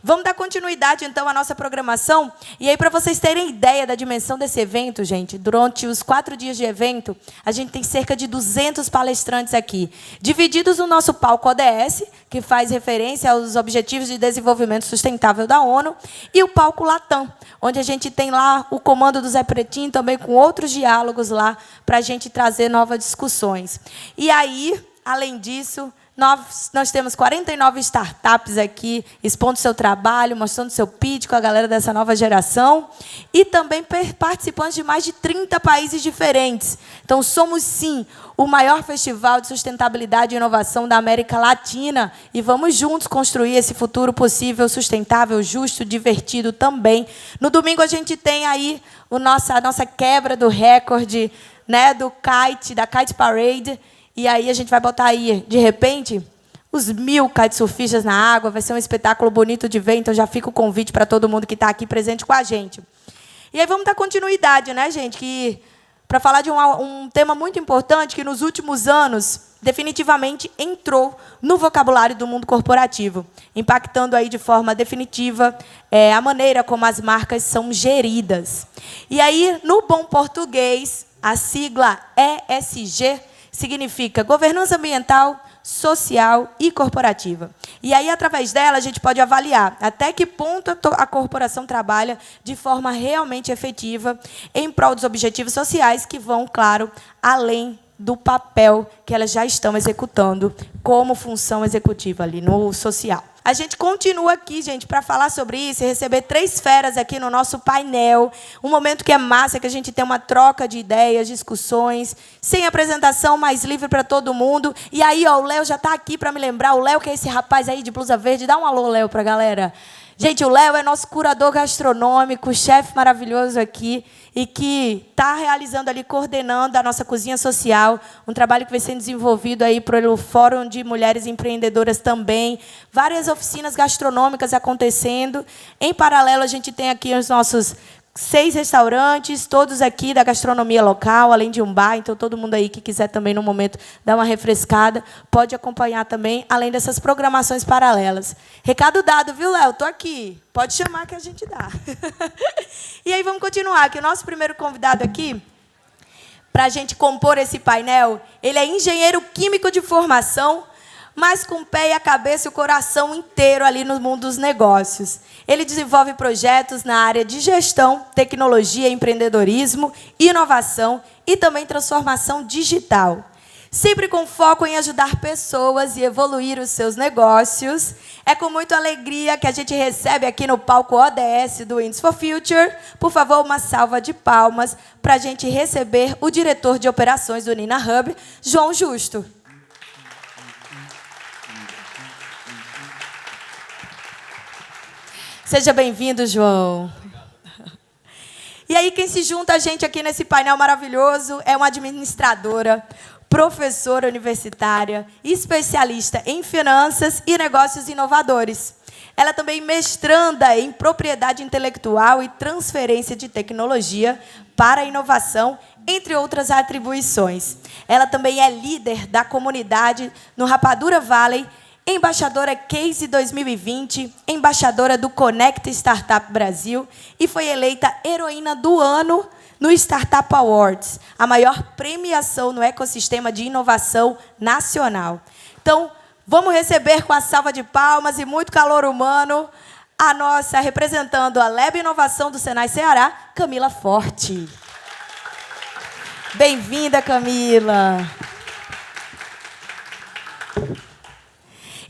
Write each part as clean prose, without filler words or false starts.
Vamos dar continuidade, então, à nossa programação. E aí, para vocês terem ideia da dimensão desse evento, gente, durante os 4 dias de evento, a gente tem cerca de 200 palestrantes aqui, divididos no nosso palco ODS, que faz referência aos Objetivos de Desenvolvimento Sustentável da ONU, e o palco Latam, onde a gente tem lá o comando do Zé Pretinho, também com outros diálogos lá, para a gente trazer novas discussões. E aí, além disso, nós temos 49 startups aqui, expondo seu trabalho, mostrando seu pitch com a galera dessa nova geração, e também participantes de mais de 30 países diferentes. Então, somos, sim, o maior festival de sustentabilidade e inovação da América Latina, e vamos juntos construir esse futuro possível, sustentável, justo, divertido também. No domingo, a gente tem aí a nossa quebra do recorde, né, da Kite Parade. E aí a gente vai botar aí, de repente, os 1000 kitesurfistas na água. Vai ser um espetáculo bonito de ver, então já fica o convite para todo mundo que está aqui presente com a gente. E aí vamos dar continuidade, né, gente? Para falar de um tema muito importante que, nos últimos anos, definitivamente entrou no vocabulário do mundo corporativo, impactando aí de forma definitiva a maneira como as marcas são geridas. E aí, no bom português, a sigla ESG significa governança ambiental, social e corporativa. E aí, através dela, a gente pode avaliar até que ponto a corporação trabalha de forma realmente efetiva em prol dos objetivos sociais, que vão, claro, além do papel que elas já estão executando como função executiva ali no social. A gente continua aqui, gente, para falar sobre isso e receber 3 feras aqui no nosso painel. Um momento que é massa, que a gente tem uma troca de ideias, discussões, sem apresentação, mais livre para todo mundo. E aí, ó, o Léo já está aqui para me lembrar. O Léo, que é esse rapaz aí de blusa verde. Dá um alô, Léo, para a galera. Gente, o Léo é nosso curador gastronômico, chefe maravilhoso aqui, e que está realizando ali, coordenando a nossa cozinha social, um trabalho que vai sendo desenvolvido aí pelo Fórum de Mulheres Empreendedoras também, várias oficinas gastronômicas acontecendo. Em paralelo, a gente tem aqui os nossos 6 restaurantes, todos aqui da gastronomia local, além de um bar. Então, todo mundo aí que quiser também, no momento, dar uma refrescada, pode acompanhar também, além dessas programações paralelas. Recado dado, viu, Léo? Estou aqui. Pode chamar que a gente dá. E aí, vamos continuar, que o nosso primeiro convidado aqui, para a gente compor esse painel, ele é engenheiro químico de formação, mas com o pé e a cabeça e o coração inteiro ali no mundo dos negócios. Ele desenvolve projetos na área de gestão, tecnologia, empreendedorismo, inovação e também transformação digital. Sempre com foco em ajudar pessoas e evoluir os seus negócios. É com muita alegria que a gente recebe aqui no palco ODS do Wings for Future. Por favor, uma salva de palmas para a gente receber o diretor de operações do Nina Hub, João Justo. Seja bem-vindo, João. E aí, quem se junta a gente aqui nesse painel maravilhoso é uma administradora, professora universitária, especialista em finanças e negócios inovadores. Ela é também mestranda em propriedade intelectual e transferência de tecnologia para a inovação, entre outras atribuições. Ela também é líder da comunidade no Rapadura Valley, embaixadora Case 2020, embaixadora do Connect Startup Brasil e foi eleita heroína do ano no Startup Awards, a maior premiação no ecossistema de inovação nacional. Então, vamos receber com a salva de palmas e muito calor humano a nossa, representando a Lab Inovação do Senai Ceará, Camila Forte. Bem-vinda, Camila.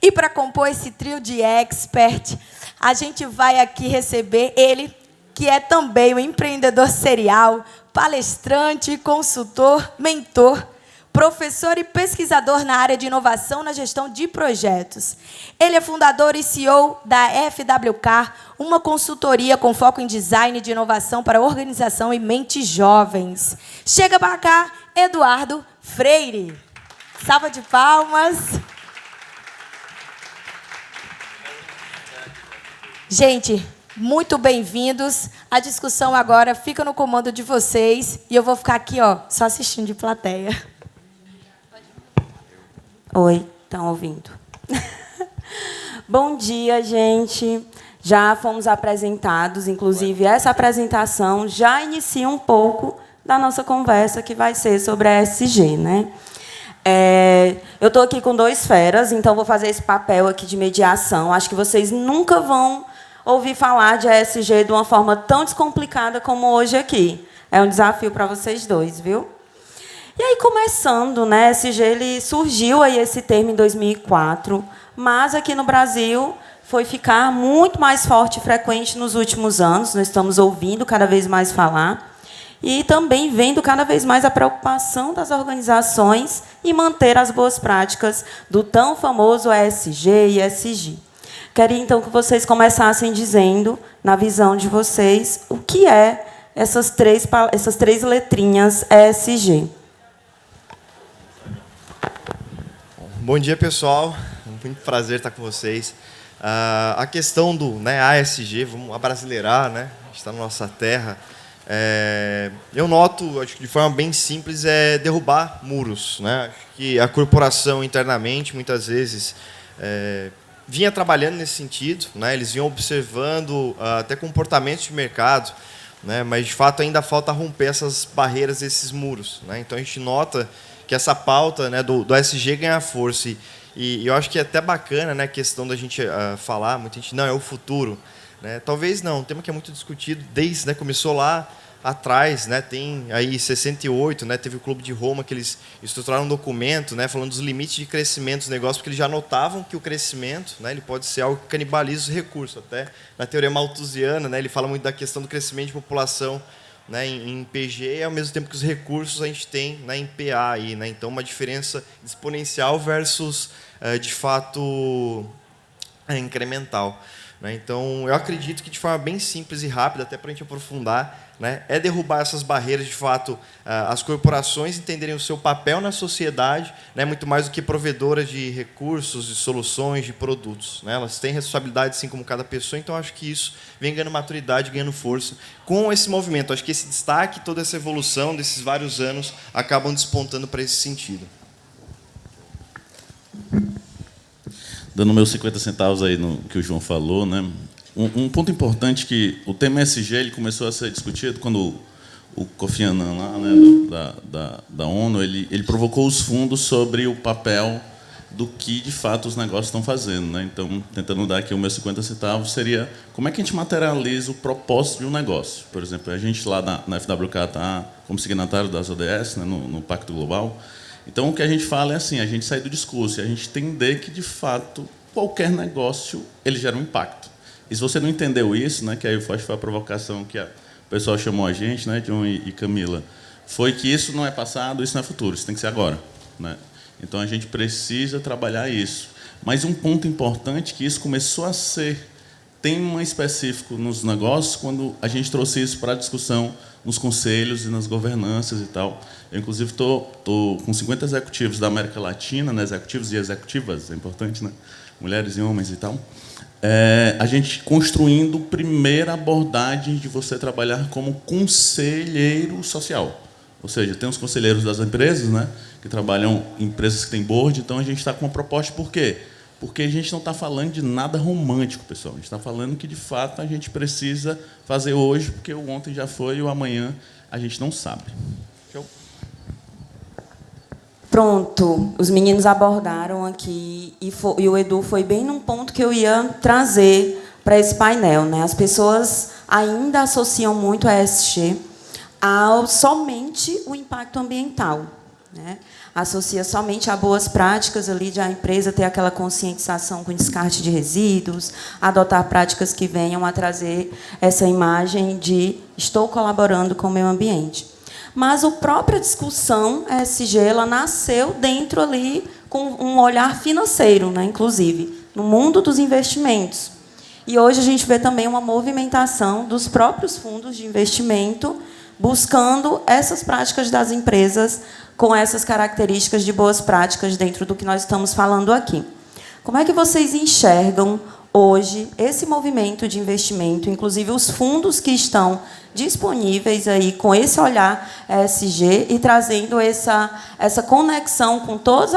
E para compor esse trio de expert, a gente vai aqui receber ele, que é também um empreendedor serial, palestrante, consultor, mentor, professor e pesquisador na área de inovação na gestão de projetos. Ele é fundador e CEO da FWK, uma consultoria com foco em design de inovação para organização e mentes jovens. Chega para cá, Eduardo Freire. Salva de palmas. Gente, muito bem-vindos. A discussão agora fica no comando de vocês. E eu vou ficar aqui, ó, só assistindo de plateia. Oi, estão ouvindo? Bom dia, gente. Já fomos apresentados, inclusive, essa apresentação já inicia um pouco da nossa conversa, que vai ser sobre a ESG, né? Eu estou aqui com 2 feras, então vou fazer esse papel aqui de mediação. Acho que vocês nunca vão ouvir falar de ESG de uma forma tão descomplicada como hoje aqui. É um desafio para vocês dois, viu? E aí, começando, né, ESG, ele surgiu aí esse termo em 2004, mas aqui no Brasil foi ficar muito mais forte e frequente nos últimos anos. Nós estamos ouvindo cada vez mais falar e também vendo cada vez mais a preocupação das organizações em manter as boas práticas do tão famoso ESG e ESG. Queria, então, que vocês começassem dizendo, na visão de vocês, o que é essas três letrinhas ESG. Bom dia, pessoal. Muito prazer estar com vocês. A questão do ASG, vamos abrasileirar, né? A gente está na nossa terra. Eu noto, acho que de forma bem simples, é derrubar muros, né? Acho que a corporação internamente, muitas vezes, vinha trabalhando nesse sentido, né? Eles vinham observando até comportamentos de mercado, né? Mas, de fato, ainda falta romper essas barreiras, esses muros, né? Então, a gente nota que essa pauta, né, do ESG ganha força. E eu acho que é até bacana, né, a questão da gente falar, muita gente, não, é o futuro. Né? Talvez não, um tema que é muito discutido desde, né, começou lá atrás, né, tem aí 68, né, teve o Clube de Roma, que eles estruturaram um documento, né, falando dos limites de crescimento dos negócios, porque eles já notavam que o crescimento, né, ele pode ser algo que canibaliza os recursos. Até na teoria malthusiana, né, ele fala muito da questão do crescimento de população, né, em PG, e ao mesmo tempo que os recursos a gente tem, né, em PA. Aí, né, então, uma diferença exponencial versus, de fato, incremental. Né. Então, eu acredito que, de forma bem simples e rápida, até para a gente aprofundar, né, é derrubar essas barreiras, de fato, as corporações entenderem o seu papel na sociedade, né, muito mais do que provedoras de recursos, de soluções, de produtos. Né, elas têm responsabilidade, assim como cada pessoa, então acho que isso vem ganhando maturidade, ganhando força com esse movimento. Acho que esse destaque, toda essa evolução desses vários anos, acabam despontando para esse sentido. Dando meus 50 centavos aí no que o João falou, né? Um ponto importante que o tema ESG ele começou a ser discutido quando o Kofi Annan, lá, né, da ONU, ele provocou os fundos sobre o papel do que, de fato, os negócios estão fazendo. Né? Então, tentando dar aqui os meus 50 centavos, seria como é que a gente materializa o propósito de um negócio. Por exemplo, a gente lá na FWK está como signatário das ODS, né, no Pacto Global. Então, o que a gente fala é assim, a gente sair do discurso e a gente entender que, de fato, qualquer negócio ele gera um impacto. E se você não entendeu isso, né, que aí foi a provocação que o pessoal chamou a gente, né, John e Camila, foi que isso não é passado, isso não é futuro, isso tem que ser agora. Né? Então, a gente precisa trabalhar isso. Mas um ponto importante que isso começou a ser tema específico nos negócios quando a gente trouxe isso para a discussão nos conselhos e nas governanças e tal. Eu, inclusive, estou com 50 executivos da América Latina, né, executivos e executivas, é importante, né, mulheres e homens e tal, a gente construindo primeira abordagem de você trabalhar como conselheiro social. Ou seja, tem os conselheiros das empresas, né, que trabalham em empresas que têm board, então a gente está com uma proposta. Por quê? Porque a gente não está falando de nada romântico, pessoal. A gente está falando que, de fato, a gente precisa fazer hoje, porque o ontem já foi e o amanhã a gente não sabe. Show? Pronto, os meninos abordaram aqui e o Edu foi bem num ponto que eu ia trazer para esse painel. Né? As pessoas ainda associam muito a ESG ao somente o impacto ambiental. Né? Associa somente a boas práticas ali de a empresa ter aquela conscientização com descarte de resíduos, adotar práticas que venham a trazer essa imagem de estou colaborando com o meio ambiente. Mas a própria discussão ESG ela nasceu dentro ali com um olhar financeiro, né, inclusive, no mundo dos investimentos. E hoje a gente vê também uma movimentação dos próprios fundos de investimento buscando essas práticas das empresas com essas características de boas práticas dentro do que nós estamos falando aqui. Como é que vocês enxergam hoje esse movimento de investimento, inclusive os fundos que estão disponíveis aí com esse olhar ESG e trazendo essa conexão com todos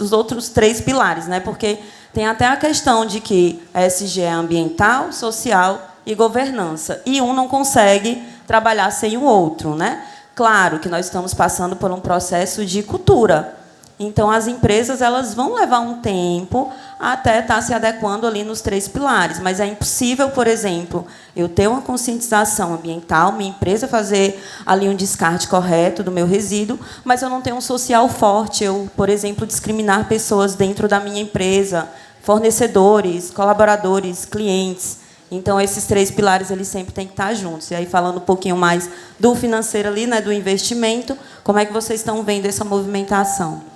os outros 3 pilares, né? Porque Tem até a questão de que a ESG é ambiental, social e governança, e um não consegue trabalhar sem o outro, né? Claro que nós estamos passando por um processo de cultura. Então, as empresas elas vão levar um tempo até estar se adequando ali nos 3 pilares. Mas é impossível, por exemplo, eu ter uma conscientização ambiental, minha empresa fazer ali um descarte correto do meu resíduo, mas eu não tenho um social forte. Eu, por exemplo, discriminar pessoas dentro da minha empresa, fornecedores, colaboradores, clientes. Então, esses 3 pilares eles sempre têm que estar juntos. E aí, falando um pouquinho mais do financeiro ali, né, do investimento, como é que vocês estão vendo essa movimentação?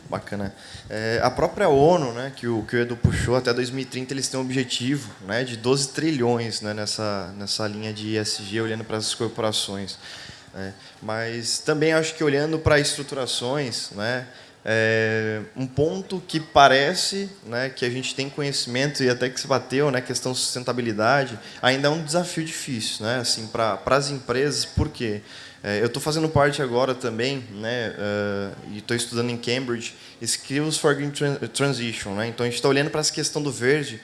Bacana. A própria ONU, né, que o Edu puxou, até 2030 eles têm um objetivo, né, de 12 trilhões, né, nessa linha de ESG, olhando para as corporações. Né. Mas também acho que olhando para estruturações, né, um ponto que parece, né, que a gente tem conhecimento e até que se bateu, né, questão de sustentabilidade, ainda é um desafio difícil, né, assim, para as empresas. Por quê? Eu estou fazendo parte agora também, né, e estou estudando em Cambridge, Skills for Green Transition. Né, então, a gente está olhando para essa questão do verde,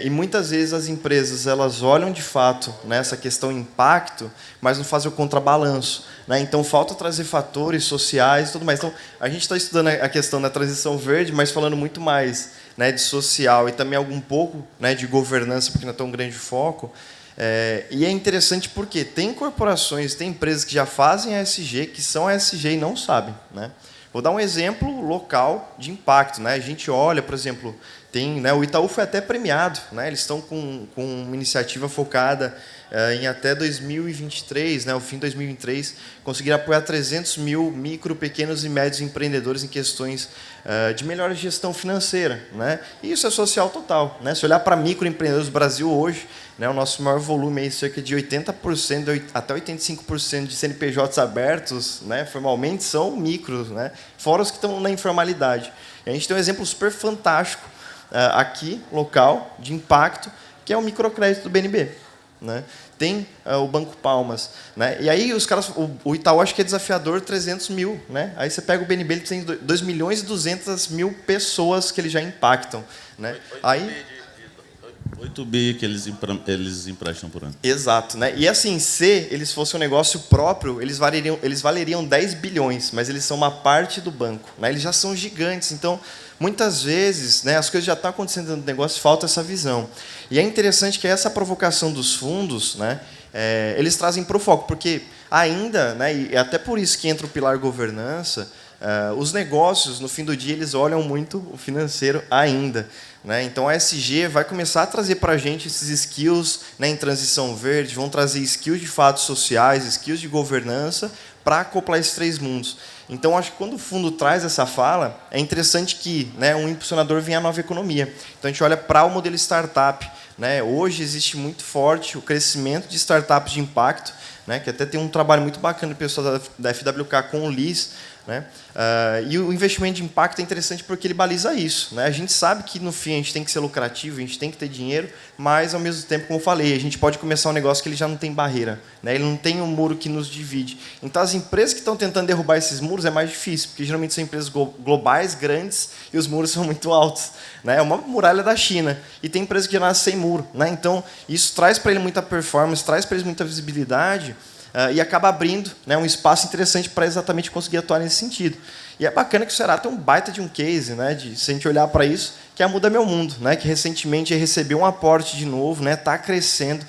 e muitas vezes as empresas elas olham de fato nessa questão impacto, mas não fazem o contrabalanço. Né, então, falta trazer fatores sociais e tudo mais. Então, a gente está estudando a questão da transição verde, mas falando muito mais, né, de social e também algum pouco, né, de governança, porque não é tão grande foco. E é interessante porque tem corporações, tem empresas que já fazem ESG, que são ESG e não sabem. Né? Vou dar um exemplo local de impacto. Né? A gente olha, por exemplo, tem, né, o Itaú foi até premiado. Né? Eles estão com uma iniciativa focada em até 2023, né, o fim de 2023, conseguir apoiar 300 mil micro, pequenos e médios empreendedores em questões de melhor gestão financeira. Né? E isso é social total. Né? Se olhar para microempreendedores do Brasil hoje, né, o nosso maior volume, aí, cerca de 80%, até 85% de CNPJs abertos, né, formalmente, são micros, né, fora os que estão na informalidade. E a gente tem um exemplo super fantástico aqui, local, de impacto, que é o microcrédito do BNB. Né? Tem o Banco Palmas. Né? E aí os caras, o Itaú acho que é desafiador 300 mil. Né? Aí você pega o BNB, ele tem 2 milhões e 200 mil pessoas que eles já impactam. Né? Aí 8 bi que eles emprestam por ano. Exato. Né? E assim, se eles fossem um negócio próprio, eles valeriam 10 bilhões, mas eles são uma parte do banco. Né? Eles já são gigantes. Então, muitas vezes, né, as coisas já estão acontecendo dentro do negócio, falta essa visão. E é interessante que essa provocação dos fundos, né, eles trazem para o foco, porque ainda, né, e até por isso que entra o pilar governança, os negócios, no fim do dia, eles olham muito o financeiro ainda. Né? Então, a ESG vai começar a trazer para a gente esses skills, né, em transição verde, vão trazer skills de fatos sociais, skills de governança, para acoplar esses 3 mundos. Então, acho que quando o fundo traz essa fala, é interessante que, né, um impulsionador venha à nova economia. Então, a gente olha para o modelo startup. Né? Hoje existe muito forte o crescimento de startups de impacto, né, que até tem um trabalho muito bacana do pessoal da FWK com o LIS. Né? E o investimento de impacto é interessante porque ele baliza isso. Né? A gente sabe que, no fim, a gente tem que ser lucrativo, a gente tem que ter dinheiro, mas, ao mesmo tempo, como eu falei, a gente pode começar um negócio que ele já não tem barreira. Né? Ele não tem um muro que nos divide. Então, as empresas que estão tentando derrubar esses muros é mais difícil, porque, geralmente, são empresas globais, grandes, e os muros são muito altos. Né? É uma muralha da China. E tem empresas que nascem sem muro. Né? Então, isso traz para ele muita performance, traz para eles muita visibilidade, e acaba abrindo, né, um espaço interessante para exatamente conseguir atuar nesse sentido. E é bacana que o Será tem um baita de um case, né, se a gente olhar para isso, que é a Muda Meu Mundo, né, que recentemente recebeu um aporte de novo, está crescendo,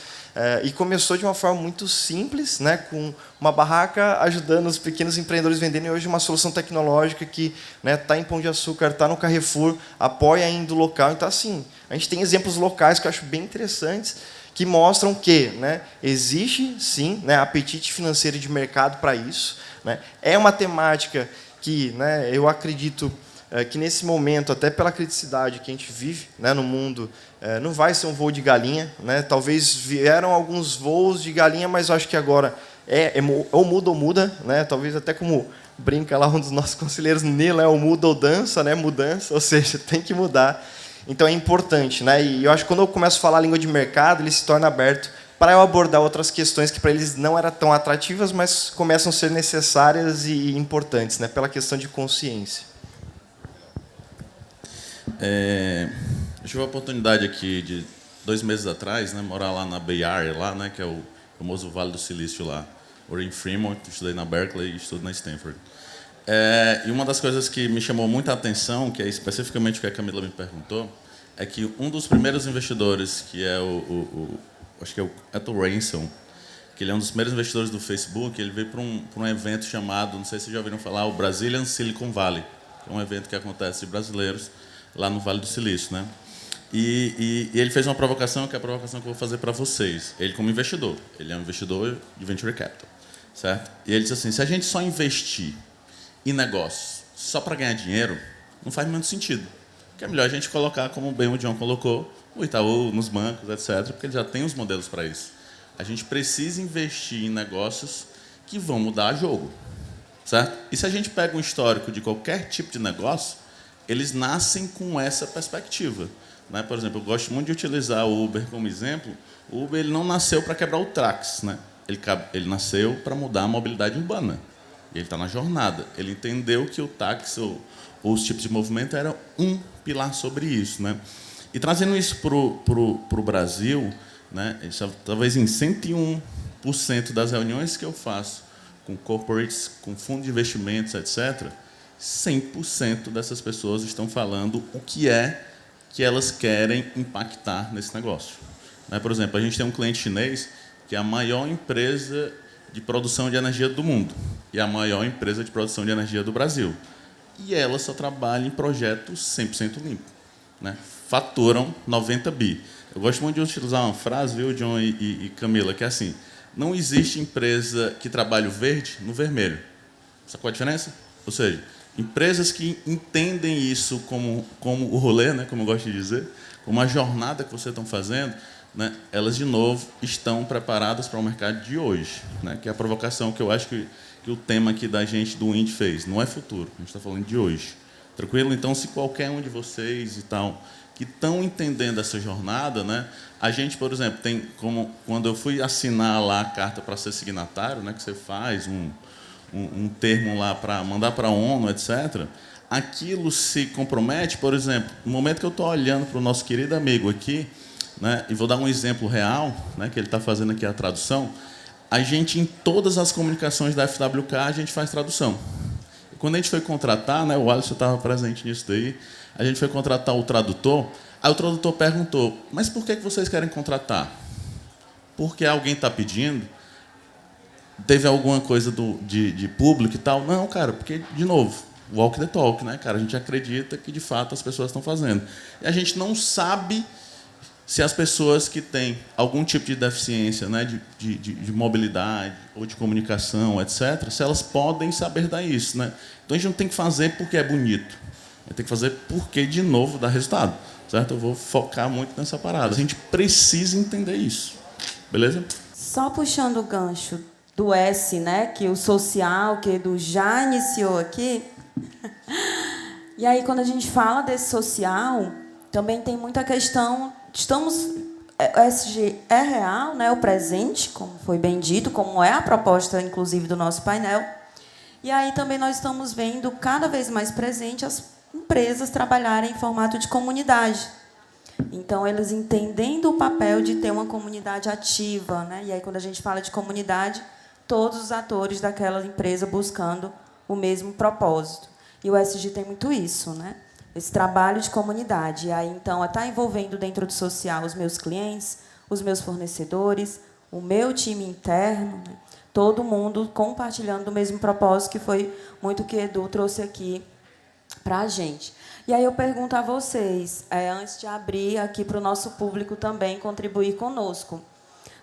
e começou de uma forma muito simples, né, com uma barraca ajudando os pequenos empreendedores venderem hoje uma solução tecnológica que está, né, em Pão de Açúcar, está no Carrefour, apoia ainda o local. Então, assim, a gente tem exemplos locais que eu acho bem interessantes, que mostram que, né, existe, sim, né, apetite financeiro de mercado para isso. Né? É uma temática que, né, eu acredito que, nesse momento, até pela criticidade que a gente vive, né, no mundo, não vai ser um voo de galinha. Né? Talvez vieram alguns voos de galinha, mas eu acho que agora ou muda. Né? Talvez até como brinca lá um dos nossos conselheiros, Nilo, ou muda ou dança, né? Mudança, ou seja, tem que mudar. Então, é importante. Né? E eu acho que quando eu começo a falar a língua de mercado, ele se torna aberto para eu abordar outras questões que para eles não eram tão atrativas, mas começam a ser necessárias e importantes, né? Pela questão de consciência. Eu tive a oportunidade aqui de 2 meses atrás, né, morar lá na Bay Area, lá, né, que é o famoso Vale do Silício lá. Morei em Fremont, estudei na Berkeley e estudo na Stanford. E uma das coisas que me chamou muita atenção, que é especificamente o que a Camila me perguntou, é que um dos primeiros investidores, que é acho que é o Ethel Ransom, que ele é um dos primeiros investidores do Facebook, ele veio para um evento chamado, não sei se vocês já ouviram falar, o Brazilian Silicon Valley. É um evento que acontece de brasileiros lá no Vale do Silício, né? E ele fez uma provocação, que é a provocação que eu vou fazer para vocês. Ele como investidor, ele é um investidor de venture capital, certo? E ele disse assim, se a gente só investir em negócios só para ganhar dinheiro, não faz muito sentido. Porque é melhor a gente colocar, como bem o John colocou, o Itaú, nos bancos, etc., porque ele já tem os modelos para isso. A gente precisa investir em negócios que vão mudar o jogo, certo? E se a gente pega um histórico de qualquer tipo de negócio, eles nascem com essa perspectiva, né? Por exemplo, eu gosto muito de utilizar o Uber como exemplo. O Uber ele não nasceu para quebrar o táxi, né? Ele nasceu para mudar a mobilidade urbana. Ele está na jornada. Ele entendeu que o táxi ou os tipos de movimento eram um pilar sobre isso, né? E trazendo isso para o Brasil, né? Talvez em 101% das reuniões que eu faço com corporates, com fundos de investimentos, etc., 100% dessas pessoas estão falando o que é que elas querem impactar nesse negócio. Por exemplo, a gente tem um cliente chinês que é a maior empresa de produção de energia do mundo e a maior empresa de produção de energia do Brasil. E ela só trabalha em projetos 100% limpos, né? Faturam 90 bi. Eu gosto muito de utilizar uma frase, viu, John e Camila, que é assim, não existe empresa que trabalhe o verde no vermelho. Sabe qual a diferença? Ou seja, empresas que entendem isso como o rolê, né, como eu gosto de dizer, como a jornada que vocês estão fazendo, né, elas, de novo, estão preparadas para o mercado de hoje, né, que é a provocação que eu acho que o tema aqui da gente, do Indy, fez. Não é futuro, a gente está falando de hoje. Tranquilo? Então, se qualquer um de vocês e tal, que estão entendendo essa jornada, né, a gente, por exemplo, tem como, quando eu fui assinar lá a carta para ser signatário, né, que você faz um termo lá para mandar para a ONU, etc., aquilo se compromete, por exemplo, no momento que eu estou olhando para o nosso querido amigo aqui, né, e vou dar um exemplo real, né, que ele está fazendo aqui a tradução, a gente, em todas as comunicações da FWK, a gente faz tradução. E quando a gente foi contratar, né, o Alisson estava presente nisso daí, a gente foi contratar o tradutor, aí o tradutor perguntou, mas por que vocês querem contratar? Porque alguém está pedindo? Teve alguma coisa de público e tal? Não, cara, porque, de novo, walk the talk, né, cara? A gente acredita que, de fato, as pessoas estão fazendo. E a gente não sabe se as pessoas que têm algum tipo de deficiência, né, de mobilidade ou de comunicação, etc., se elas podem saber dar isso, né? Então, a gente não tem que fazer porque é bonito. A gente tem que fazer porque, de novo, dá resultado. Certo? Eu vou focar muito nessa parada. A gente precisa entender isso. Beleza? Só puxando o gancho do S, né, que o social, que o Edu já iniciou aqui. E aí, quando a gente fala desse social, também tem muita questão. O ESG é real, né, o presente, como foi bem dito, como é a proposta, inclusive, do nosso painel. E aí também nós estamos vendo cada vez mais presente as empresas trabalharem em formato de comunidade. Então, eles entendendo o papel de ter uma comunidade ativa, né? E aí, quando a gente fala de comunidade, todos os atores daquela empresa buscando o mesmo propósito. E o ESG tem muito isso, né? Esse trabalho de comunidade. E aí, então, está envolvendo dentro do social os meus clientes, os meus fornecedores, o meu time interno, né? Todo mundo compartilhando do mesmo propósito, que foi muito o que Edu trouxe aqui para a gente. E aí eu pergunto a vocês, antes de abrir aqui para o nosso público também contribuir conosco,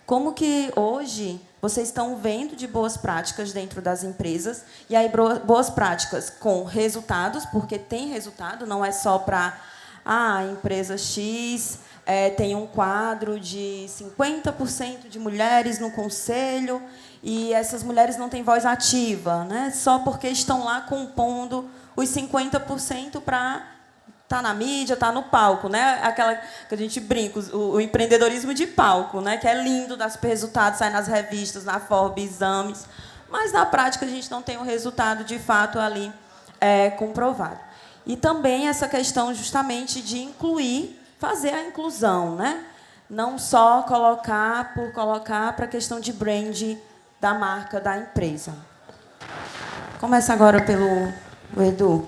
como que hoje vocês estão vendo de boas práticas dentro das empresas, e aí boas práticas com resultados, porque tem resultado, não é só para a empresa X tem um quadro de 50% de mulheres no conselho, e essas mulheres não têm voz ativa, né? Só porque estão lá compondo os 50% para estar na mídia, estar no palco, né? Aquela que a gente brinca, o empreendedorismo de palco, né? Que é lindo, dá super resultado, sai nas revistas, na Forbes, exames, mas na prática a gente não tem o resultado de fato ali comprovado. E também essa questão justamente de incluir, fazer a inclusão, né? Não só colocar por colocar para a questão de brand da marca, da empresa. Começa agora pelo Edu.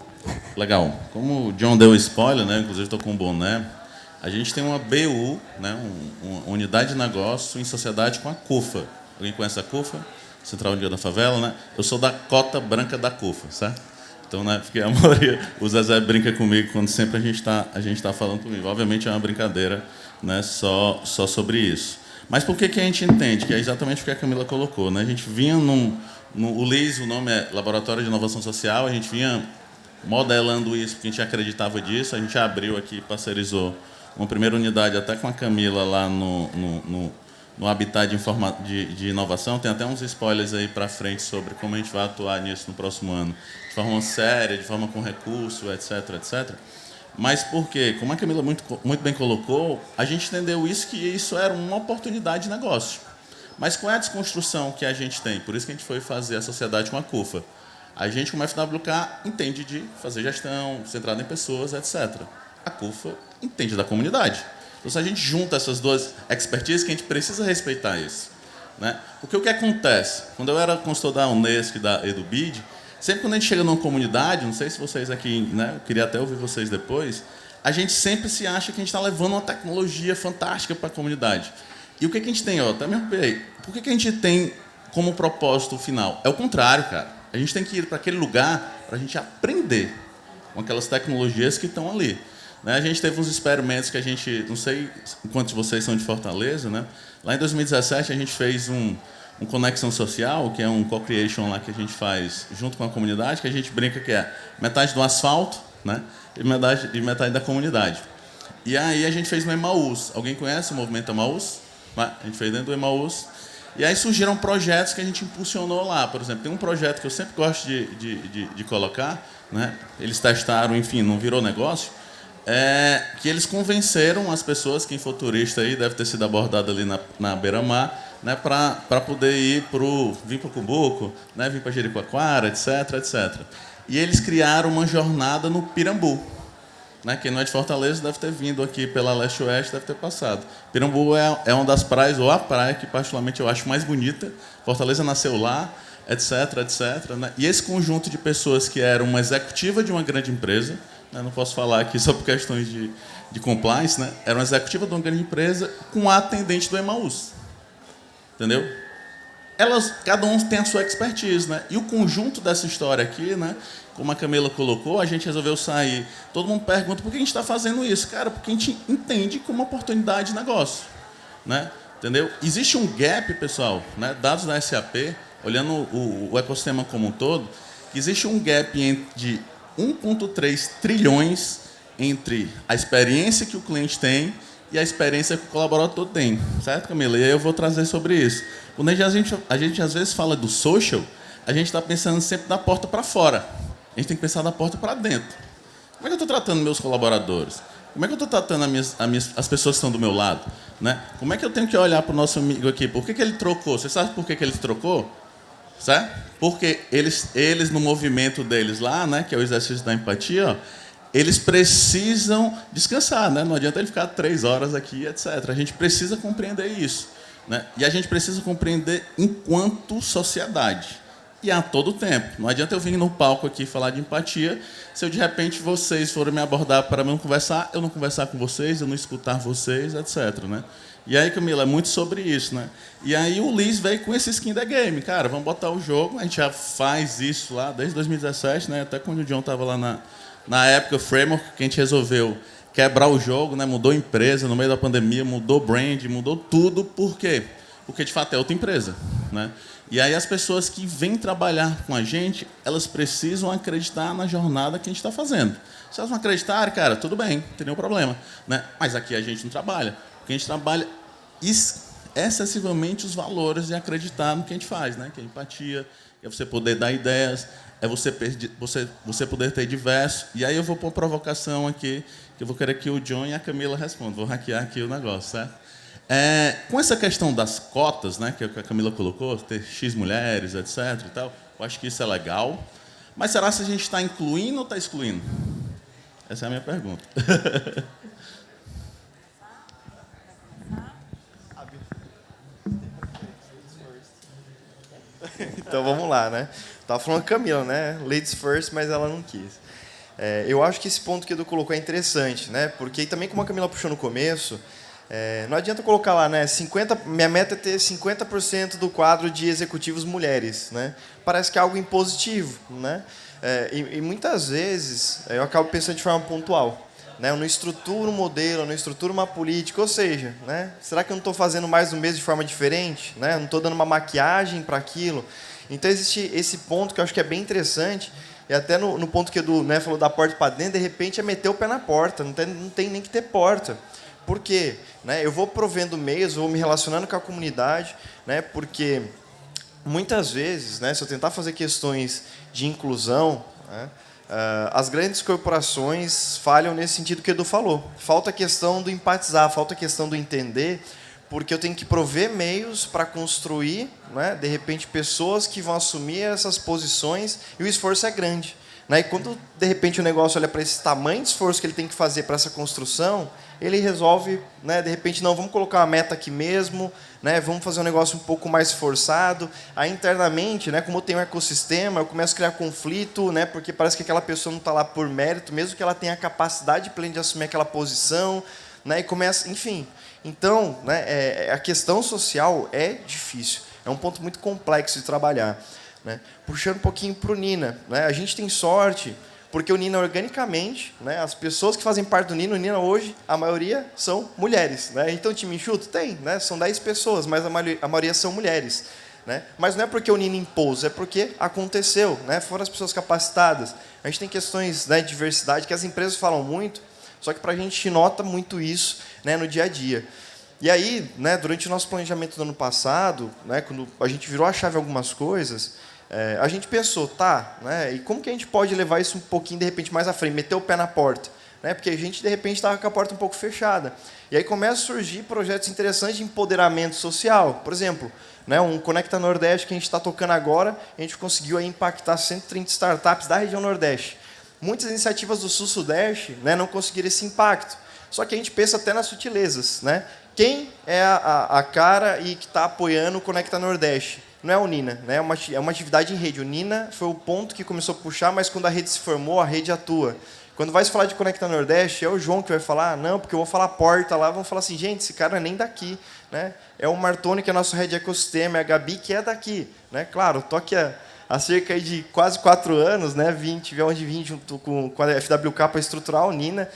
Legal. Como o John deu spoiler, né? Inclusive estou com um boné. A gente tem uma BU, né? Uma unidade de negócio em sociedade com a CUFA. Alguém conhece a CUFA? Central Unida da Favela, né? Eu sou da cota branca da CUFA, certo? Então, né? Porque a maioria, o Zezé brinca comigo quando sempre a gente tá falando comigo. Obviamente é uma brincadeira, né? Só sobre isso. Mas por que a gente entende? Que é exatamente o que a Camila colocou, né? A gente vinha o LIS, o nome é Laboratório de Inovação Social, a gente vinha modelando isso porque a gente acreditava disso, a gente abriu aqui, parcerizou uma primeira unidade até com a Camila lá no Habitat de Inovação. Tem até uns spoilers aí para frente sobre como a gente vai atuar nisso no próximo ano, de forma séria, de forma com recurso, etc, etc. Mas por quê? Como a Camila muito bem colocou, a gente entendeu isso, que isso era uma oportunidade de negócio. Mas qual é a desconstrução que a gente tem? Por isso que a gente foi fazer a sociedade com a CUFA. A gente, como FWK, entende de fazer gestão, centrada em pessoas, etc. A CUFA entende da comunidade. Então, se a gente junta essas duas expertises, que a gente precisa respeitar isso, né? Porque o que acontece? Quando eu era consultor da Unesco e da EduBid, sempre quando a gente chega numa comunidade, não sei se vocês aqui, né, eu queria até ouvir vocês depois, a gente sempre se acha que a gente está levando uma tecnologia fantástica para a comunidade. E o que a gente tem? Até me arrepiei. Por que a gente tem como propósito final? É o contrário, cara. A gente tem que ir para aquele lugar para a gente aprender com aquelas tecnologias que estão ali. Né? A gente teve uns experimentos que a gente, não sei quantos de vocês são de Fortaleza, né? Lá em 2017 a gente fez um Conexão Social, que é um co-creation lá que a gente faz junto com a comunidade, que a gente brinca que é metade do asfalto, né? e metade da comunidade. E aí a gente fez no Emaús. Alguém conhece o movimento Emaús? A gente fez dentro do Emaús. E aí surgiram projetos que a gente impulsionou lá. Por exemplo, tem um projeto que eu sempre gosto de colocar, né? Eles testaram, enfim, não virou negócio, que eles convenceram as pessoas, quem for turista aí deve ter sido abordado ali na beira-mar, né, para poder vir para o Cumbuco, né, vir para Jericoacoara, etc, etc. E eles criaram uma jornada no Pirambu. Né? Quem não é de Fortaleza deve ter vindo aqui pela leste-oeste, deve ter passado. Pirambu é uma das praias, ou a praia que particularmente eu acho mais bonita. Fortaleza nasceu lá, etc, etc. Né? E esse conjunto de pessoas que eram uma executiva de uma grande empresa, né? Não posso falar aqui só por questões de compliance, né? Era uma executiva de uma grande empresa com a atendente do Emaús. Entendeu? Cada um tem a sua expertise, né? E o conjunto dessa história aqui, né? Como a Camila colocou, a gente resolveu sair. Todo mundo pergunta por que a gente está fazendo isso. Cara, porque a gente entende como oportunidade de negócio. Né? Entendeu? Existe um gap, pessoal, né? Dados da SAP, olhando o ecossistema como um todo, que existe um gap de 1,3 trilhões entre a experiência que o cliente tem e a experiência que o colaborador tem. Certo, Camila? E aí eu vou trazer sobre isso. Quando a gente às vezes fala do social, a gente está pensando sempre da porta para fora. A gente tem que pensar da porta para dentro. Como é que eu estou tratando meus colaboradores? Como é que eu estou tratando as pessoas que estão do meu lado? Né? Como é que eu tenho que olhar para o nosso amigo aqui? Por que ele trocou? Você sabe por que ele trocou? Certo? Porque eles, no movimento deles lá, né, que é o exercício da empatia, ó, eles precisam descansar. Né? Não adianta ele ficar 3 horas aqui, etc. A gente precisa compreender isso. Né? E a gente precisa compreender enquanto sociedade. E a todo tempo. Não adianta eu vir no palco aqui falar de empatia, se eu, de repente, vocês forem me abordar para não conversar, eu não conversar com vocês, eu não escutar vocês, etc. Né? E aí, Camila, é muito sobre isso. Né? E aí o Liz veio com esse skin da game. Cara, vamos botar o jogo, a gente já faz isso lá desde 2017, né? Até quando o John estava lá na época, o Framework, que a gente resolveu quebrar o jogo, né? Mudou a empresa no meio da pandemia, mudou brand, mudou tudo. Por quê? Porque, de fato, é outra empresa. Né? E aí as pessoas que vêm trabalhar com a gente, elas precisam acreditar na jornada que a gente está fazendo. Se elas não acreditarem, cara, tudo bem, não tem nenhum problema. Né? Mas aqui a gente não trabalha. Porque a gente trabalha excessivamente os valores de acreditar no que a gente faz. Né? Que é empatia, é você poder dar ideias, é você poder ter diversos. E aí eu vou pôr uma provocação aqui, que eu vou querer que o John e a Camila respondam. Vou hackear aqui o negócio, certo? Com essa questão das cotas, né, que a Camila colocou, ter X mulheres, etc. E tal, eu acho que isso é legal. Mas será que a gente está incluindo ou está excluindo? Essa é a minha pergunta. Então vamos lá, né? Tava falando com a Camila, né? Ladies first, mas ela não quis. Eu acho que esse ponto que o Edu colocou é interessante, né? Porque também, como a Camila puxou no começo, não adianta colocar lá, né? Minha meta é ter 50% do quadro de executivos mulheres, né? Parece que é algo impositivo, né? E muitas vezes eu acabo pensando de forma pontual. Né? Eu não estruturo um modelo, eu não estruturo uma política, ou seja, né? Será que eu não estou fazendo mais do mesmo de forma diferente? Né? Eu não estou dando uma maquiagem para aquilo? Então, existe esse ponto que eu acho que é bem interessante, e até no ponto que o Edu, né, falou da porta para dentro, de repente é meter o pé na porta, não tem nem que ter porta. Por quê? Né? Eu vou provendo meios, vou me relacionando com a comunidade, né? Porque muitas vezes, né, se eu tentar fazer questões de inclusão, né, as grandes corporações falham nesse sentido que o Edu falou. Falta a questão do empatizar, falta a questão do entender, porque eu tenho que prover meios para construir, né, de repente, pessoas que vão assumir essas posições, e o esforço é grande. Né? E quando, de repente, o negócio olha para esse tamanho de esforço que ele tem que fazer para essa construção, ele resolve, né, de repente, não, vamos colocar uma meta aqui mesmo, né, vamos fazer um negócio um pouco mais forçado. Aí, internamente, né, como eu tenho um ecossistema, eu começo a criar conflito, né, porque parece que aquela pessoa não está lá por mérito, mesmo que ela tenha a capacidade plena de assumir aquela posição, né, e começa, enfim. Então, né, a questão social é difícil, é um ponto muito complexo de trabalhar. Né? Puxando um pouquinho para o Nina, né? A gente tem sorte, porque o Nina, organicamente, né, as pessoas que fazem parte do Nina hoje, a maioria são mulheres. Né? Então, time enxuto? Tem, né? São 10 pessoas, mas a maioria são mulheres. Né? Mas não é porque o Nina impôs, é porque aconteceu, né? Foram as pessoas capacitadas. A gente tem questões, né, de diversidade que as empresas falam muito, só que para a gente nota muito isso, né, no dia a dia. E aí, né, durante o nosso planejamento do ano passado, né, quando a gente virou a chave em algumas coisas, a gente pensou, tá, né, e como que a gente pode levar isso um pouquinho, de repente, mais à frente, meter o pé na porta? Né, porque a gente, de repente, estava com a porta um pouco fechada. E aí começam a surgir projetos interessantes de empoderamento social. Por exemplo, né, um Conecta Nordeste que a gente está tocando agora, a gente conseguiu aí impactar 130 startups da região Nordeste. Muitas iniciativas do Sul-Sudeste, né, não conseguiram esse impacto. Só que a gente pensa até nas sutilezas. Né? Quem é a cara e que está apoiando o Conecta Nordeste? Não é o Nina, né? É uma atividade em rede. O Nina foi o ponto que começou a puxar, mas quando a rede se formou, a rede atua. Quando vai se falar de Conecta Nordeste, é o João que vai falar, não, porque eu vou falar porta lá, vão falar assim, gente, esse cara não é nem daqui. Né? É o Martoni, que é nosso head de ecossistema, é a Gabi, que é daqui. Né? Claro, estou aqui há cerca de quase 4 anos, né? Tive onde vim junto com a FWK para estruturar o Nina.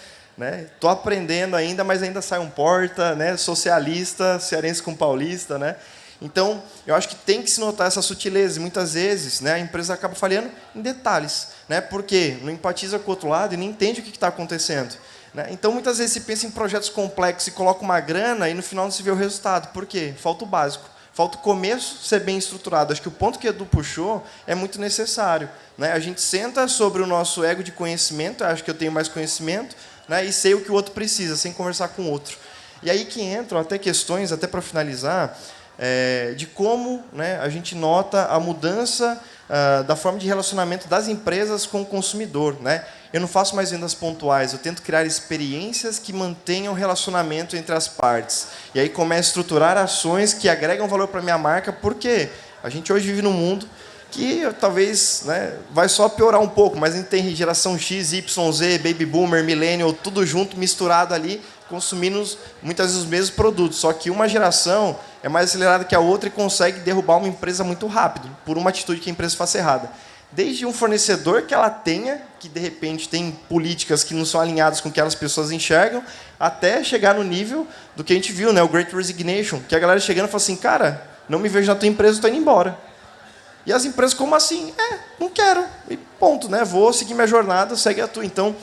Estou aprendendo ainda, mas ainda sai um porta, né? Socialista, cearense com paulista. Né? Então, eu acho que tem que se notar essa sutileza. E muitas vezes, né, a empresa acaba falhando em detalhes. Né? Porque não empatiza com o outro lado e não entende o que está acontecendo. Né? Então, muitas vezes se pensa em projetos complexos e coloca uma grana e no final não se vê o resultado. Por quê? Falta o básico. Falta o começo ser bem estruturado. Acho que o ponto que o Edu puxou é muito necessário. Né? A gente senta sobre o nosso ego de conhecimento, acho que eu tenho mais conhecimento, né, e sei o que o outro precisa, sem conversar com o outro. E aí que entram até questões, até para finalizar, de como, né, a gente nota a mudança da forma de relacionamento das empresas com o consumidor. Né? Eu não faço mais vendas pontuais, eu tento criar experiências que mantenham o relacionamento entre as partes. E aí começo a estruturar ações que agregam valor para a minha marca, porque a gente hoje vive num mundo que talvez, né, vai só piorar um pouco, mas a gente tem geração X, Y, Z, Baby Boomer, Millennial, tudo junto, misturado ali, consumindo muitas vezes os mesmos produtos. Só que uma geração é mais acelerada que a outra e consegue derrubar uma empresa muito rápido, por uma atitude que a empresa faça errada. Desde um fornecedor que ela tenha, que de repente tem políticas que não são alinhadas com o que as pessoas enxergam, até chegar no nível do que a gente viu, né, o Great Resignation, que a galera chegando e fala assim, cara, não me vejo na tua empresa, estou indo embora. E as empresas, como assim? Não quero. E ponto, né? Vou seguir minha jornada, segue a tua. Então,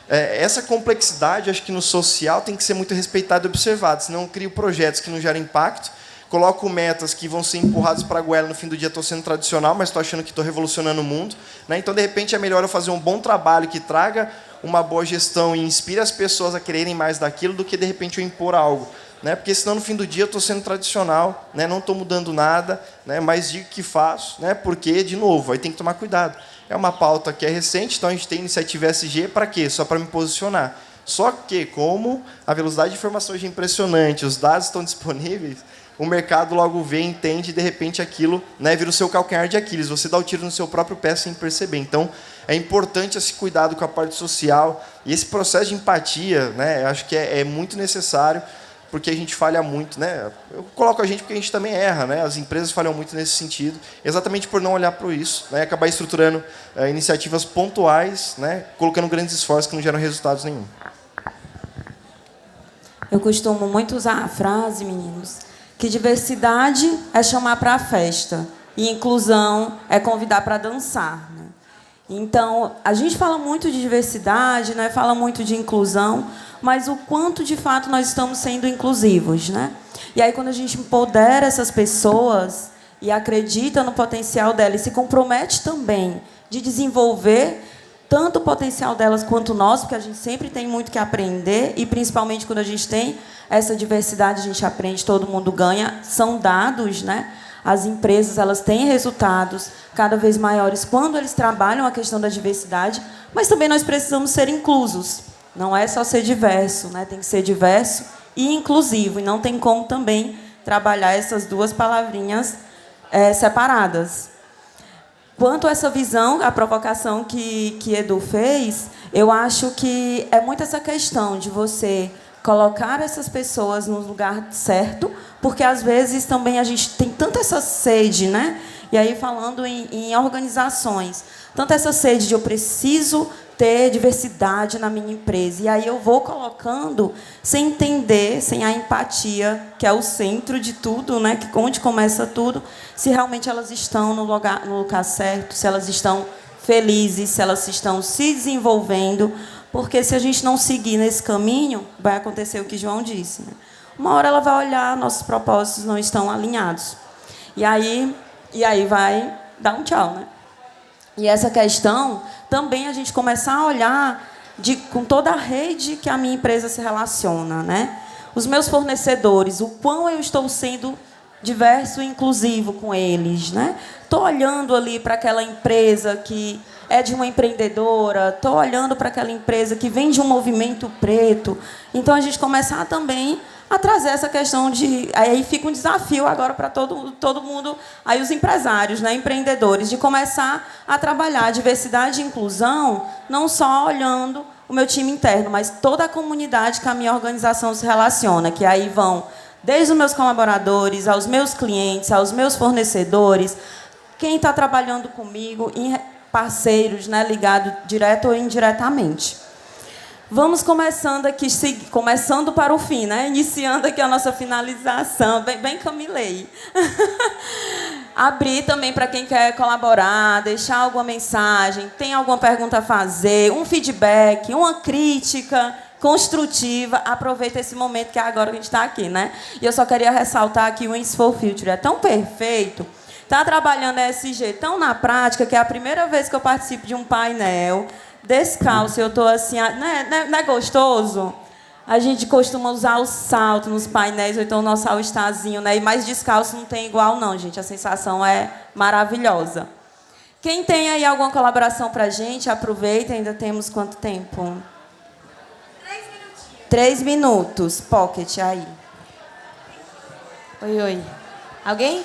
essa complexidade, acho que no social tem que ser muito respeitada e observada, senão eu crio projetos que não geram impacto, coloco metas que vão ser empurrados para a goela, no fim do dia estou sendo tradicional, mas estou achando que estou revolucionando o mundo. Né? Então, de repente, é melhor eu fazer um bom trabalho que traga uma boa gestão e inspire as pessoas a quererem mais daquilo do que, de repente, eu impor algo. Né? Porque senão no fim do dia eu estou sendo tradicional, né? Não estou mudando nada, né? Mas digo que faço, né? Porque, de novo, aí tem que tomar cuidado. é uma pauta que é recente, então a gente tem iniciativa ESG para quê? Só para me posicionar. Só que, como a velocidade de informação hoje é impressionante, os dados estão disponíveis, o mercado logo vê, entende, e de repente aquilo, né, vira o seu calcanhar de Aquiles. Você dá o tiro no seu próprio pé sem perceber. Então, é importante esse cuidado com a parte social. E esse processo de empatia, né, eu acho que é muito necessário, porque a gente falha muito. Né? Eu coloco a gente porque a gente também erra. Né? As empresas falham muito nesse sentido, exatamente por não olhar para isso, né, acabar estruturando iniciativas pontuais, né, colocando grandes esforços que não geram resultados nenhum. Eu costumo muito usar a frase, meninos, que diversidade é chamar para a festa e inclusão é convidar para dançar. Né? Então, a gente fala muito de diversidade, né? Fala muito de inclusão, mas o quanto, de fato, nós estamos sendo inclusivos. Né? E aí, quando a gente empodera essas pessoas e acredita no potencial delas e se compromete também de desenvolver tanto o potencial delas quanto nós, porque a gente sempre tem muito que aprender, e principalmente quando a gente tem essa diversidade, a gente aprende, todo mundo ganha, são dados, né? As empresas, elas têm resultados cada vez maiores quando eles trabalham a questão da diversidade, mas também nós precisamos ser inclusos. Não é só ser diverso, né? Tem que ser diverso e inclusivo, e não tem como também trabalhar essas duas palavrinhas separadas. Quanto a essa visão, a provocação que Edu fez, eu acho que é muito essa questão de você colocar essas pessoas no lugar certo, porque, às vezes, também a gente tem tanta essa sede, né? E aí, falando em organizações, tanta essa sede de eu preciso ter diversidade na minha empresa. E aí eu vou colocando sem entender, sem a empatia, que é o centro de tudo, né? Que onde começa tudo, se realmente elas estão no lugar certo, se elas estão felizes, se elas estão se desenvolvendo. Porque se a gente não seguir nesse caminho, vai acontecer o que João disse. Né? Uma hora ela vai olhar, nossos propósitos não estão alinhados. E aí vai dar um tchau, né? E essa questão, também a gente começar a olhar com toda a rede que a minha empresa se relaciona. Né? Os meus fornecedores, o quão eu estou sendo diverso e inclusivo com eles. Né? Estou olhando ali para aquela empresa que é de uma empreendedora, estou olhando para aquela empresa que vem de um movimento preto. Então, a gente começar também a trazer essa questão de... Aí fica um desafio agora para todo mundo, aí os empresários, né, empreendedores, de começar a trabalhar a diversidade e inclusão, não só olhando o meu time interno, mas toda a comunidade que a minha organização se relaciona, que aí vão desde os meus colaboradores, aos meus clientes, aos meus fornecedores, quem está trabalhando comigo, parceiros, né, ligados direto ou indiretamente. Vamos começando aqui, começando para o fim, né? Iniciando aqui a nossa finalização, bem Camilei. Abrir também para quem quer colaborar, deixar alguma mensagem, tem alguma pergunta a fazer, um feedback, uma crítica construtiva. Aproveita esse momento que é agora que a gente está aqui, né? E eu só queria ressaltar que o Wings for Future é tão perfeito, está trabalhando a ESG tão na prática, que é a primeira vez que eu participo de um painel descalço. Eu estou assim, não é gostoso? A gente costuma usar o salto nos painéis, ou então o nosso all-starzinho, né? E mais descalço não tem igual, não, gente. A sensação é maravilhosa. Quem tem aí alguma colaboração para a gente, aproveita, ainda temos quanto tempo? 3 minutinhos. 3 minutos. Pocket, aí. Oi. Alguém?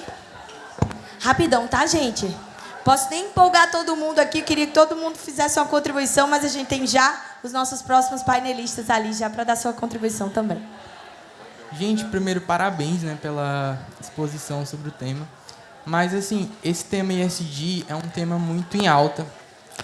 Rapidão, tá, gente? Posso nem empolgar todo mundo aqui, queria que todo mundo fizesse uma contribuição, mas a gente tem já os nossos próximos painelistas ali já para dar sua contribuição também. Gente, primeiro, parabéns, né, pela exposição sobre o tema. Mas, assim, esse tema ESG é um tema muito em alta.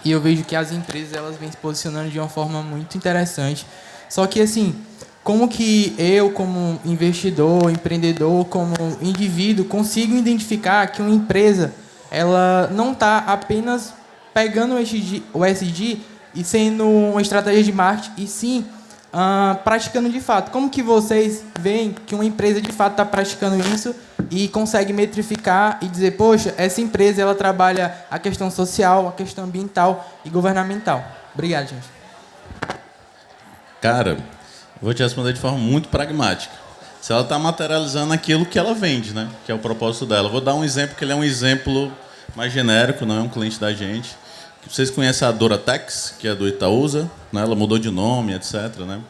E eu vejo que as empresas elas vêm se posicionando de uma forma muito interessante. Só que, assim, como que eu, como investidor, empreendedor, como indivíduo, consigo identificar que uma empresa ela não está apenas pegando o ESG e sendo uma estratégia de marketing, e sim praticando de fato? Como que vocês veem que uma empresa de fato está praticando isso e consegue metrificar e dizer, poxa, essa empresa ela trabalha a questão social, a questão ambiental e governamental? Obrigado, gente. Cara, vou te responder de forma muito pragmática. Se ela está materializando aquilo que ela vende, né? Que é o propósito dela. Vou dar um exemplo, que ele é um exemplo mais genérico, não é um cliente da gente. Vocês conhecem a Doratex, que é do Itaúsa, né? Ela mudou de nome, etc. Né?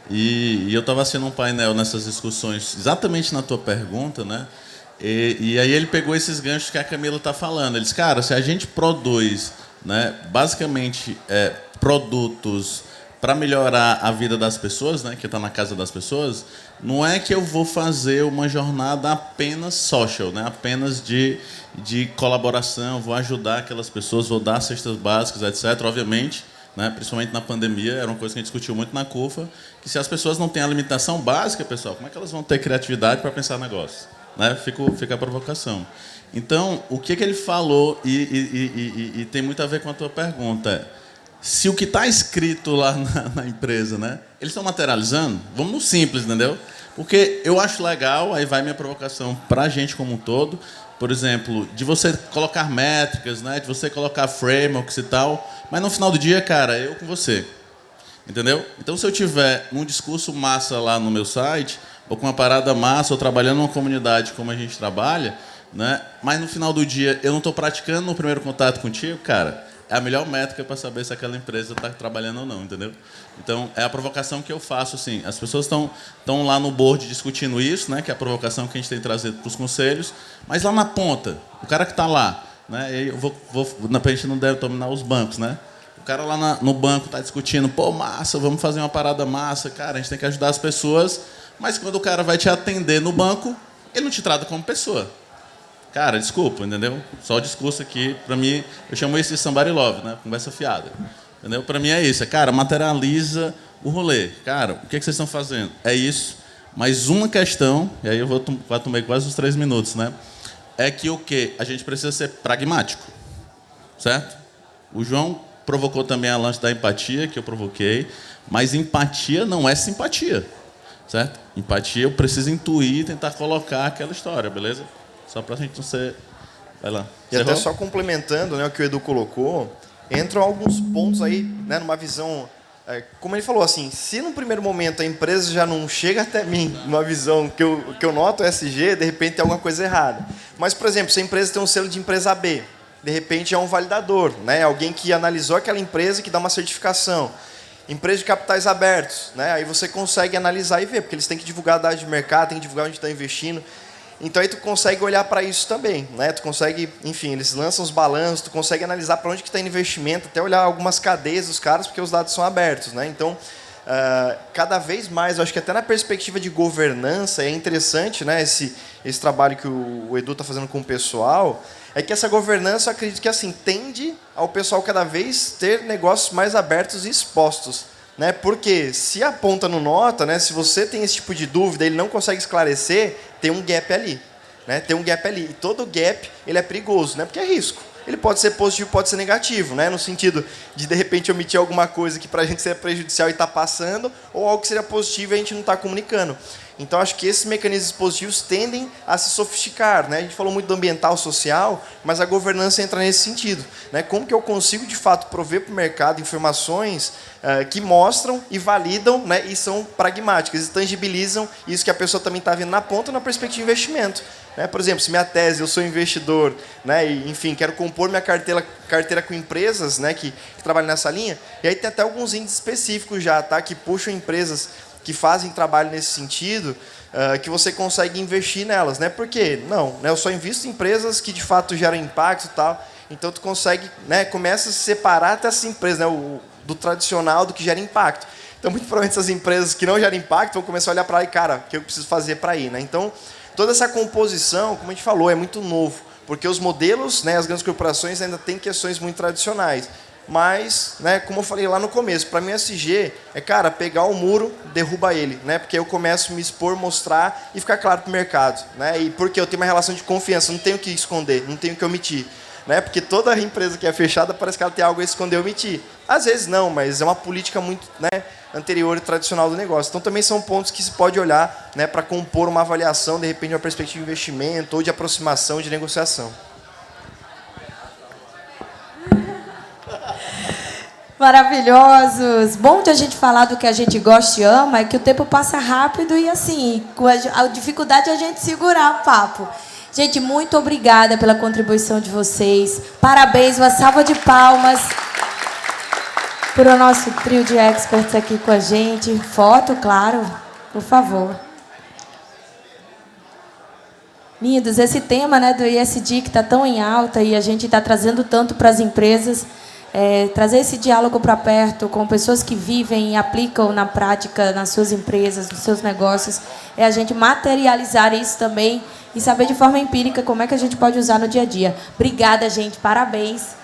E eu estava assistindo um painel nessas discussões, exatamente na tua pergunta, né? E aí ele pegou esses ganchos que a Camila está falando. Ele disse, cara, se a gente produz, né, basicamente produtos para melhorar a vida das pessoas, né, que está na casa das pessoas, não é que eu vou fazer uma jornada apenas social, né, apenas de colaboração, vou ajudar aquelas pessoas, vou dar cestas básicas, etc. Obviamente, né, principalmente na pandemia, era uma coisa que a gente discutiu muito na CUFA, que se as pessoas não têm alimentação básica, pessoal, como é que elas vão ter criatividade para pensar negócio? Né? Fica a provocação. Então, o que ele falou, e tem muito a ver com a tua pergunta, se o que está escrito lá na empresa, né, eles estão materializando, vamos no simples, entendeu? Porque eu acho legal, aí vai minha provocação para a gente como um todo, por exemplo, de você colocar métricas, né, de você colocar frameworks e tal, mas no final do dia, cara, eu com você. Entendeu? Então, se eu tiver um discurso massa lá no meu site, ou com uma parada massa, ou trabalhando numa comunidade como a gente trabalha, né, mas no final do dia eu não estou praticando no primeiro contato contigo, cara, é a melhor métrica para saber se aquela empresa está trabalhando ou não, entendeu? Então, é a provocação que eu faço, assim. As pessoas estão lá no board discutindo isso, né, que é a provocação que a gente tem trazido para os conselhos, mas lá na ponta, o cara que está lá, né, eu a gente não deve dominar os bancos, né? O cara lá no banco está discutindo, pô, massa, vamos fazer uma parada massa, cara, a gente tem que ajudar as pessoas, mas quando o cara vai te atender no banco, ele não te trata como pessoa. Cara, desculpa, entendeu? Só o discurso aqui, para mim, eu chamo isso de somebody love, né? Conversa fiada. Entendeu? Para mim é isso, cara, materializa o rolê. Cara, o que vocês estão fazendo? É isso. Mas uma questão, e aí eu tomei quase os 3 minutos, né? É que o quê? A gente precisa ser pragmático, certo? O João provocou também a lance da empatia, que eu provoquei, mas empatia não é simpatia, certo? Empatia eu preciso intuir e tentar colocar aquela história, beleza? Só para a gente não ser... Vai lá. E até só complementando, né, o que o Edu colocou, entram alguns pontos aí, né, numa visão... como ele falou, assim, se no primeiro momento a empresa já não chega até mim, numa visão que eu noto SG, de repente tem alguma coisa errada. Mas, por exemplo, se a empresa tem um selo de empresa B, de repente é um validador, né, alguém que analisou aquela empresa e que dá uma certificação. Empresa de capitais abertos, né, aí você consegue analisar e ver, porque eles têm que divulgar dados de mercado, têm que divulgar onde está investindo. Então aí tu consegue olhar para isso também, né? Tu consegue, enfim, eles lançam os balanços, tu consegue analisar para onde que está investimento, até olhar algumas cadeias dos caras, porque os dados são abertos, né? Então, cada vez mais, eu acho que até na perspectiva de governança é interessante, né? Esse trabalho que o Edu está fazendo com o pessoal, é que essa governança, eu acredito que assim tende ao pessoal cada vez ter negócios mais abertos e expostos. Né? Porque se aponta no nota, né, se você tem esse tipo de dúvida e ele não consegue esclarecer, tem um gap ali. Né? Tem um gap ali. E todo gap ele é perigoso, né? Porque é risco. Ele pode ser positivo, pode ser negativo, né? No sentido de repente, omitir alguma coisa que para a gente seria prejudicial e está passando, ou algo que seria positivo e a gente não está comunicando. Então, acho que esses mecanismos positivos tendem a se sofisticar. Né? A gente falou muito do ambiental social, mas a governança entra nesse sentido. Né? Como que eu consigo, de fato, prover para o mercado informações que mostram e validam, né? E são pragmáticas, e tangibilizam isso que a pessoa também está vendo na ponta na perspectiva de investimento. Né? Por exemplo, se minha tese, eu sou investidor, né? E, enfim, quero compor minha carteira com empresas, né? que trabalham nessa linha, e aí tem até alguns índices específicos já, tá? Que puxam empresas que fazem trabalho nesse sentido, que você consegue investir nelas. Né? Por quê? Não, né? Eu só invisto em empresas que de fato geram impacto e tal, então tu consegue, né? Começa a separar até essas empresas, né? Do tradicional, do que gera impacto. Então, muito provavelmente essas empresas que não geram impacto vão começar a olhar para aí, cara, o que eu preciso fazer para ir. Né? Então, toda essa composição, como a gente falou, é muito novo, porque os modelos, né, as grandes corporações ainda têm questões muito tradicionais. Mas, né, como eu falei lá no começo, para mim o SG é, cara, pegar o muro, derruba ele, né, porque aí eu começo a me expor, mostrar e ficar claro para o mercado. Né, e porque eu tenho uma relação de confiança, não tenho o que esconder, não tenho o que omitir. Né, porque toda empresa que é fechada parece que ela tem algo a esconder ou omitir. Às vezes não, mas é uma política muito, né, anterior e tradicional do negócio. Então também são pontos que se pode olhar, né, para compor uma avaliação, de repente, de uma perspectiva de investimento ou de aproximação, de negociação. Maravilhosos. Bom de a gente falar do que a gente gosta e ama é que o tempo passa rápido e assim, com a dificuldade é a gente segurar o papo. Gente, muito obrigada pela contribuição de vocês. Parabéns, uma salva de palmas para o nosso trio de experts aqui com a gente. Foto, claro, por favor. Lindos, esse tema, né, do ESG que está tão em alta e a gente está trazendo tanto para as empresas, trazer esse diálogo para perto com pessoas que vivem e aplicam na prática nas suas empresas, nos seus negócios, é a gente materializar isso também e saber de forma empírica como é que a gente pode usar no dia a dia. Obrigada, gente, parabéns.